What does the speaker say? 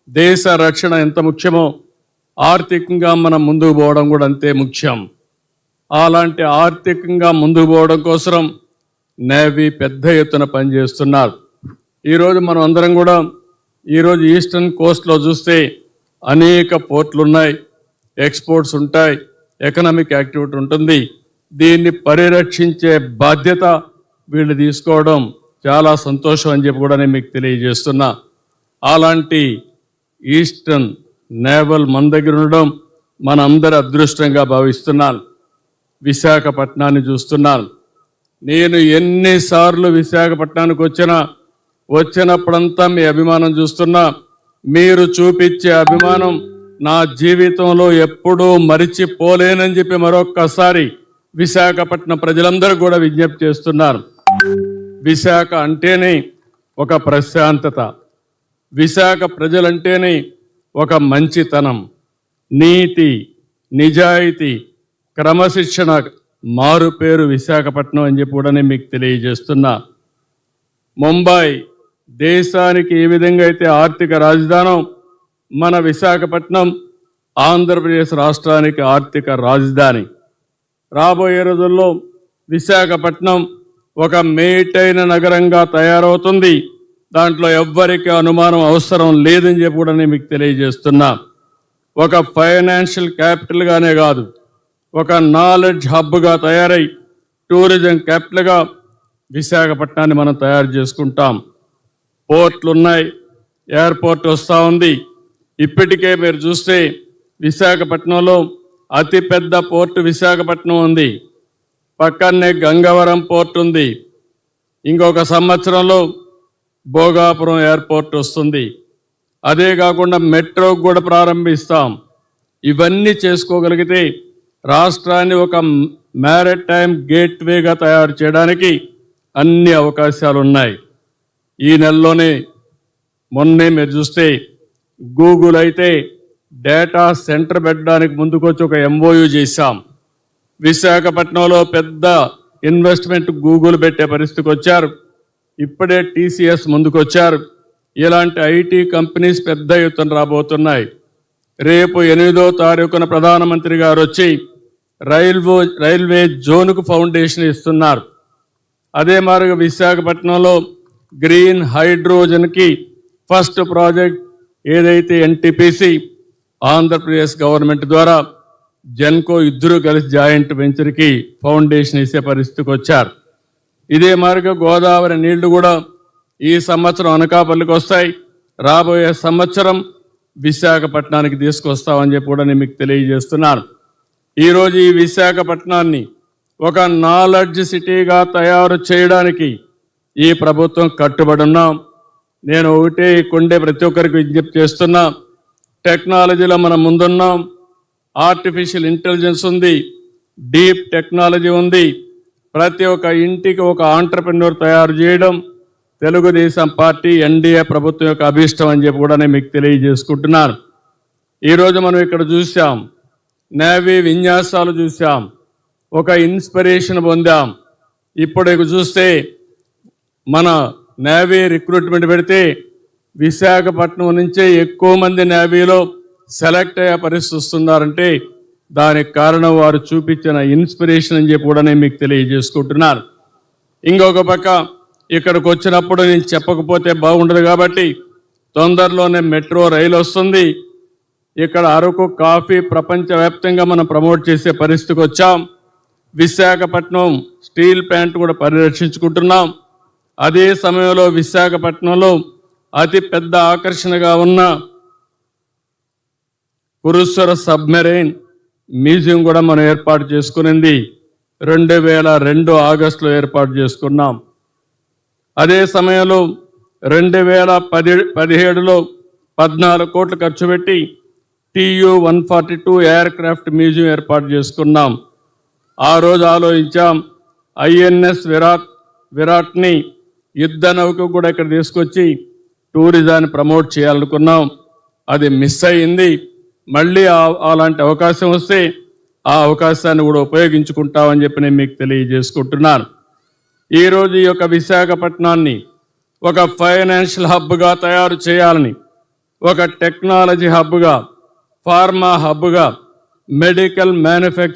దేశ రక్షణ ఎంత ముఖ్యమో ఆర్థికంగా మనం ముందుకు పోవడం కూడా అంతే ముఖ్యం. అలాంటి ఆర్థికంగా ముందుకు పోవడం కోసం నేవీ పెద్ద ఎత్తున పనిచేస్తున్నారు. ఈరోజు మనం అందరం కూడా ఈరోజు ఈస్టర్న్ కోస్ట్లో చూస్తే అనేక పోర్ట్లు ఉన్నాయి, ఎక్స్పోర్ట్స్ ఉంటాయి, ఎకనామిక్ యాక్టివిటీ ఉంటుంది. దీన్ని పరిరక్షించే బాధ్యత వీళ్ళు తీసుకోవడం చాలా సంతోషం అని చెప్పి కూడా నేను మీకు తెలియజేస్తున్నా. అలాంటి ఈస్టర్న్ నేవల్ మన దగ్గర ఉండడం మన అందరి అదృష్టంగా భావిస్తున్నాను. విశాఖపట్నాన్ని చూస్తున్నాను. నేను ఎన్నిసార్లు విశాఖపట్నానికి వచ్చినప్పుడంతా మీ అభిమానం చూస్తున్నా. మీరు చూపించే అభిమానం నా జీవితంలో ఎప్పుడూ మరిచిపోలేనని చెప్పి మరొక్కసారి విశాఖపట్నం ప్రజలందరూ కూడా విజ్ఞప్తి చేస్తున్నారు. విశాఖ అంటేనే ఒక ప్రశాంతత, విశాఖ ప్రజలంటేనే ఒక మంచితనం, నీతి, నిజాయితీ, క్రమశిక్షణ మారు పేరు విశాఖపట్నం అని చెప్పి కూడా నేను మీకు తెలియజేస్తున్నా. ముంబై దేశానికి ఏ విధంగా అయితే ఆర్థిక రాజధానో మన విశాఖపట్నం ఆంధ్రప్రదేశ్ రాష్ట్రానికి ఆర్థిక రాజధాని. రాబోయే రోజుల్లో విశాఖపట్నం ఒక మేటైన నగరంగా తయారవుతుంది. దాంట్లో ఎవ్వరికి అనుమానం అవసరం లేదని చెప్పి కూడా నేను మీకు తెలియజేస్తున్నా. ఒక ఫైనాన్షియల్ క్యాపిటల్గానే కాదు, ఒక నాలెడ్జ్ హబ్గా తయారై టూరిజం క్యాపిటల్గా విశాఖపట్నాన్ని మనం తయారు చేసుకుంటాం. పోర్ట్లు ఉన్నాయి, ఎయిర్పోర్ట్ వస్తూ ఉంది. ఇప్పటికే మీరు చూస్తే విశాఖపట్నంలో అతిపెద్ద పోర్టు విశాఖపట్నం ఉంది. పక్కనే గంగవరం పోర్ట్ ఉంది. ఇంకొక సంవత్సరంలో భోగాపురం ఎయిర్పోర్ట్ వస్తుంది. అదే కాకుండా మెట్రో కూడా ప్రారంభిస్తాం. ఇవన్నీ చేసుకోగలిగితే రాష్ట్రాన్ని ఒక మ్యారిటైమ్ గేట్వేగా తయారు చేయడానికి అన్ని అవకాశాలు ఉన్నాయి. ఈ నెలలోనే మొన్నే మీరు చూస్తే గూగుల్ అయితే డేటా సెంటర్ పెట్టడానికి ముందుకొచ్చి ఒక MOU చేశాం. విశాఖపట్నంలో పెద్ద ఇన్వెస్ట్మెంట్ గూగుల్ పెట్టే పరిస్థితికి వచ్చారు. ఇప్పుడే TCS ముందుకొచ్చారు. ఇలాంటి IT కంపెనీస్ పెద్ద ఎత్తున రాబోతున్నాయి. రేపు 8వ తారీఖున ప్రధానమంత్రి గారు వచ్చి రైల్వే జోన్కు ఫౌండేషన్ ఇస్తున్నారు. అదే మాదిరిగా విశాఖపట్నంలో గ్రీన్ హైడ్రోజన్కి ఫస్ట్ ప్రాజెక్ట్ ఏదైతే NTPC ఆంధ్రప్రదేశ్ గవర్నమెంట్ ద్వారా జెన్కో ఇద్దరు కలిసి జాయింట్ వెంచర్కి ఫౌండేషన్ ఇచ్చే పరిస్థితికి వచ్చారు. ఇదే మాదిరిగా గోదావరి నీళ్లు కూడా ఈ సంవత్సరం అనకాపల్లికి వస్తాయి. రాబోయే సంవత్సరం విశాఖపట్నానికి తీసుకొస్తామని చెప్పి కూడా నేను మీకు తెలియజేస్తున్నాను. ఈరోజు ఈ విశాఖపట్నాన్ని ఒక నాలెడ్జ్ సిటీగా తయారు చేయడానికి ఈ ప్రభుత్వం కట్టుబడి ఉన్నాం. నేను ఒకటే కొండే ప్రతి ఒక్కరికి విజ్ఞప్తి చేస్తున్నా. టెక్నాలజీలో మనం ముందున్నాం. ఆర్టిఫిషియల్ ఇంటెలిజెన్స్ ఉంది, డీప్ టెక్నాలజీ ఉంది. ప్రతి ఒక్క ఇంటికి ఒక ఆంటర్ప్రెన్యూర్ తయారు చేయడం తెలుగుదేశం పార్టీ NDA ప్రభుత్వం యొక్క అభీష్టం అని చెప్పి కూడా నేను మీకు తెలియజేసుకుంటున్నాను. ఈరోజు మనం ఇక్కడ చూసాం, నేవీ విన్యాసాలు చూసాం, ఒక ఇన్స్పిరేషన్ పొందాం. ఇప్పుడు చూస్తే మన నేవీ రిక్రూట్మెంట్ పెడితే విశాఖపట్నం నుంచే ఎక్కువ మంది నేవీలో సెలెక్ట్ అయ్యే పరిస్థితి వస్తున్నారంటే దానికి కారణం వారు చూపించిన ఇన్స్పిరేషన్ అని చెప్పి కూడా నేను మీకు తెలియజేసుకుంటున్నాను. ఇంకొక పక్క ఇక్కడికి వచ్చినప్పుడు నేను చెప్పకపోతే బాగుండదు కాబట్టి తొందరలోనే మెట్రో రైలు వస్తుంది. ఇక్కడ అరకు కాఫీ ప్రపంచవ్యాప్తంగా మనం ప్రమోట్ చేసే పరిస్థితికి వచ్చాం. విశాఖపట్నం స్టీల్ ప్లాంట్ కూడా పరిరక్షించుకుంటున్నాం. అదే సమయంలో విశాఖపట్నంలో అతి పెద్ద ఆకర్షణగా ఉన్న కురుశ్వర సబ్మెరైన్ మ్యూజియం కూడా మనం ఏర్పాటు చేసుకునింది 2002 ఆగస్టులో ఏర్పాటు చేసుకున్నాం. అదే సమయంలో 2017లో 14 కోట్లు ఖర్చు పెట్టి TU-142 ఎయిర్ క్రాఫ్ట్ మ్యూజియం ఏర్పాటు చేసుకున్నాం. ఆ రోజు ఆలోచించాం INS విరాట్ని యుద్ధ నౌక కూడా ఇక్కడ తీసుకొచ్చి టూరిజాన్ని ప్రమోట్ చేయాలనుకున్నాం. అది మిస్ అయింది. మళ్ళీ అలాంటి అవకాశం వస్తే ఆ అవకాశాన్ని కూడా ఉపయోగించుకుంటామని చెప్పి నేను మీకు తెలియజేసుకుంటున్నాను. ఈరోజు ఈ యొక్క విశాఖపట్నాన్ని ఒక ఫైనాన్షియల్ హబ్గా తయారు చేయాలని ఒక టెక్నాలజీ హబ్గా, ఫార్మా హబ్గా, మెడికల్ మ్యానుఫ్యాక్చరింగ్